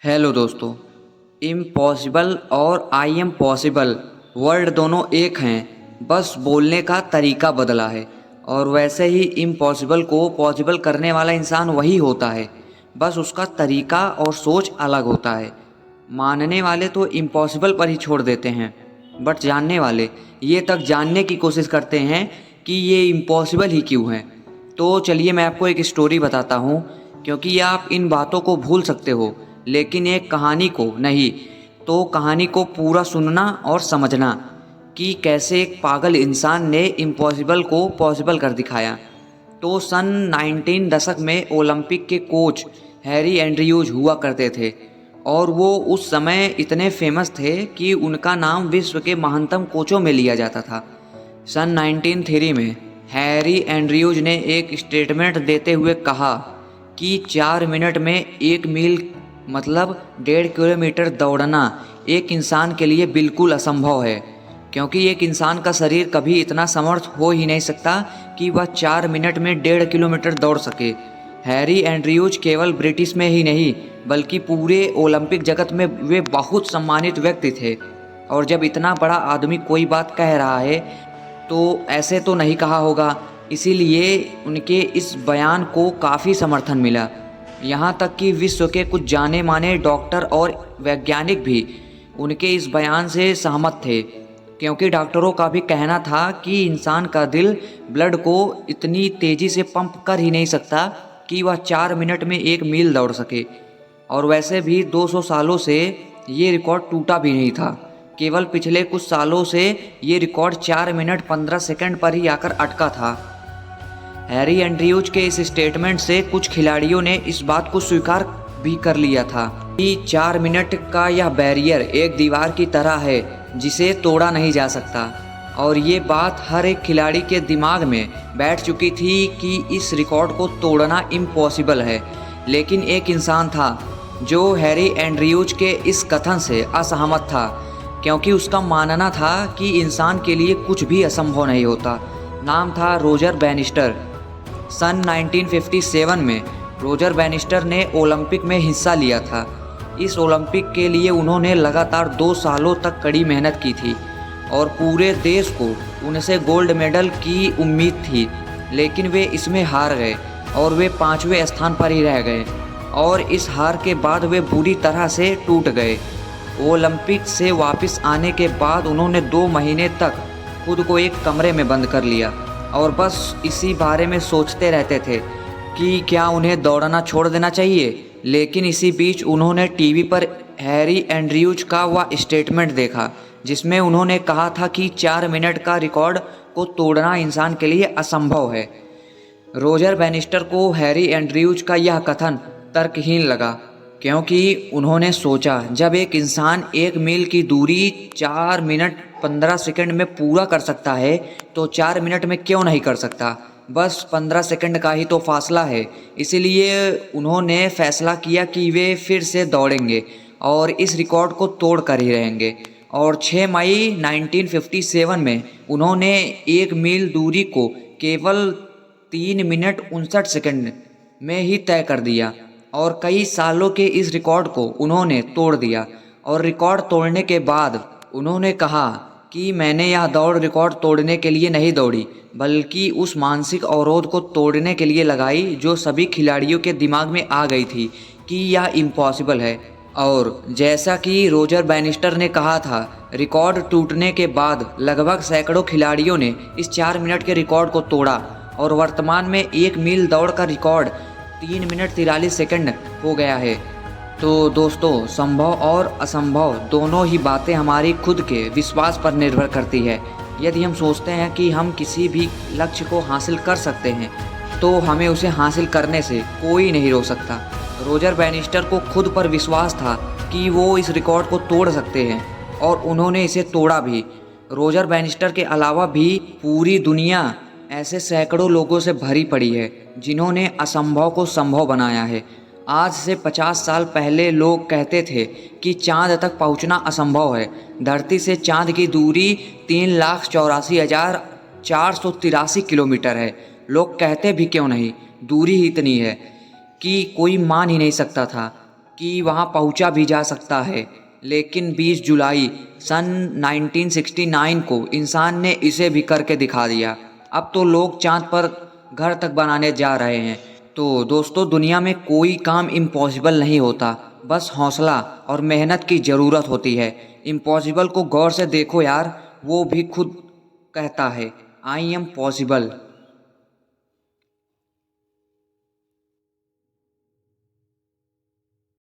Hello दोस्तों। Impossible और I am possible word दोनों एक हैं, बस बोलने का तरीका बदला है। और वैसे ही इम्पॉसिबल को पॉसिबल करने वाला इंसान वही होता है, बस उसका तरीका और सोच अलग होता है। मानने वाले तो इम्पॉसिबल पर ही छोड़ देते हैं, बट जानने वाले ये तक जानने की कोशिश करते हैं कि ये इम्पॉसिबल ही क्यों है। तो चलिए मैं आपको एक स्टोरी बताता हूँ, क्योंकि आप इन बातों को भूल सकते हो लेकिन एक कहानी को नहीं। तो कहानी को पूरा सुनना और समझना कि कैसे एक पागल इंसान ने इम्पॉसिबल को पॉसिबल कर दिखाया। तो सन 19 दशक में ओलंपिक के कोच हैरी एंड्रयूज हुआ करते थे, और वो उस समय इतने फेमस थे कि उनका नाम विश्व के महानतम कोचों में लिया जाता था। सन 1903 में हैरी एंड्रयूज ने एक स्टेटमेंट देते हुए कहा कि 4 मिनट में 1 मील मतलब 1.5 किलोमीटर दौड़ना एक इंसान के लिए बिल्कुल असंभव है, क्योंकि एक इंसान का शरीर कभी इतना समर्थ हो ही नहीं सकता कि वह 4 मिनट में 1.5 किलोमीटर दौड़ सके। हैरी एंड्रयूज केवल ब्रिटिश में ही नहीं बल्कि पूरे ओलंपिक जगत में वे बहुत सम्मानित व्यक्ति थे। और जब इतना बड़ा आदमी कोई बात कह रहा है तो ऐसे तो नहीं कहा होगा, इसीलिए उनके इस बयान को काफ़ी समर्थन मिला। यहाँ तक कि विश्व के कुछ जाने माने डॉक्टर और वैज्ञानिक भी उनके इस बयान से सहमत थे, क्योंकि डॉक्टरों का भी कहना था कि इंसान का दिल ब्लड को इतनी तेज़ी से पंप कर ही नहीं सकता कि वह 4 मिनट में 1 मील दौड़ सके। और वैसे भी 200 सालों से ये रिकॉर्ड टूटा भी नहीं था। केवल पिछले कुछ सालों से ये रिकॉर्ड 4 मिनट 15 सेकंड पर ही आकर अटका था। हैरी एंड्रयूज के इस स्टेटमेंट से कुछ खिलाड़ियों ने इस बात को स्वीकार भी कर लिया था कि 4 मिनट का यह बैरियर एक दीवार की तरह है जिसे तोड़ा नहीं जा सकता। और ये बात हर एक खिलाड़ी के दिमाग में बैठ चुकी थी कि इस रिकॉर्ड को तोड़ना इम्पॉसिबल है। लेकिन एक इंसान था जो हैरी एंड्रयूज के इस कथन से असहमत था, क्योंकि उसका मानना था कि इंसान के लिए कुछ भी असंभव नहीं होता। नाम था रोजर बैनिस्टर। सन 1957 में रोजर बैनिस्टर ने ओलंपिक में हिस्सा लिया था। इस ओलंपिक के लिए उन्होंने लगातार 2 सालों तक कड़ी मेहनत की थी और पूरे देश को उनसे गोल्ड मेडल की उम्मीद थी, लेकिन वे इसमें हार गए और वे 5वें स्थान पर ही रह गए। और इस हार के बाद वे बुरी तरह से टूट गए। ओलंपिक से वापस आने के बाद उन्होंने 2 महीने तक खुद को एक कमरे में बंद कर लिया और बस इसी बारे में सोचते रहते थे कि क्या उन्हें दौड़ना छोड़ देना चाहिए। लेकिन इसी बीच उन्होंने टीवी पर हैरी एंड्रयूज का वह स्टेटमेंट देखा जिसमें उन्होंने कहा था कि 4 मिनट का रिकॉर्ड को तोड़ना इंसान के लिए असंभव है। रोजर बैनिस्टर को हैरी एंड्रयूज का यह कथन तर्कहीन लगा, क्योंकि उन्होंने सोचा जब एक इंसान 1 मील की दूरी 4 मिनट 15 सेकंड में पूरा कर सकता है तो 4 मिनट में क्यों नहीं कर सकता। बस 15 सेकंड का ही तो फासला है। इसीलिए उन्होंने फैसला किया कि वे फिर से दौड़ेंगे और इस रिकॉर्ड को तोड़ कर ही रहेंगे। और 6 मई 1957 में उन्होंने 1 मील दूरी को केवल 3 मिनट 59 सेकंड में ही तय कर दिया और कई सालों के इस रिकॉर्ड को उन्होंने तोड़ दिया। और रिकॉर्ड तोड़ने के बाद उन्होंने कहा कि मैंने यह दौड़ रिकॉर्ड तोड़ने के लिए नहीं दौड़ी, बल्कि उस मानसिक अवरोध को तोड़ने के लिए लगाई जो सभी खिलाड़ियों के दिमाग में आ गई थी कि यह इम्पॉसिबल है। और जैसा कि रोजर बैनिस्टर ने कहा था, रिकॉर्ड टूटने के बाद लगभग सैकड़ों खिलाड़ियों ने इस 4 मिनट के रिकॉर्ड को तोड़ा और वर्तमान में 1 मील दौड़ का रिकॉर्ड 3 मिनट 43 सेकंड हो गया है। तो दोस्तों, संभव और असंभव दोनों ही बातें हमारी खुद के विश्वास पर निर्भर करती है। यदि हम सोचते हैं कि हम किसी भी लक्ष्य को हासिल कर सकते हैं तो हमें उसे हासिल करने से कोई नहीं रोक सकता। रोजर बैनिस्टर को खुद पर विश्वास था कि वो इस रिकॉर्ड को तोड़ सकते हैं और उन्होंने इसे तोड़ा भी। रोजर बैनिस्टर के अलावा भी पूरी दुनिया ऐसे सैकड़ों लोगों से भरी पड़ी है जिन्होंने असंभव को संभव बनाया है। आज से 50 साल पहले लोग कहते थे कि चांद तक पहुंचना असंभव है। धरती से चांद की दूरी 3,84,483 किलोमीटर है। लोग कहते भी क्यों नहीं, दूरी ही इतनी है कि कोई मान ही नहीं सकता था। कि वहाँ पहुँचा भी जा सकता है, लेकिन 20 जुलाई सन 1969 को इंसान ने इसे भी करके दिखा दिया। अब तो लोग चाँद पर घर तक बनाने जा रहे हैं। तो दोस्तों, दुनिया में कोई काम इम्पॉसिबल नहीं होता, बस हौसला और मेहनत की ज़रूरत होती है। इम्पॉसिबल को गौर से देखो यार, वो भी खुद कहता है आई एम पॉसिबल।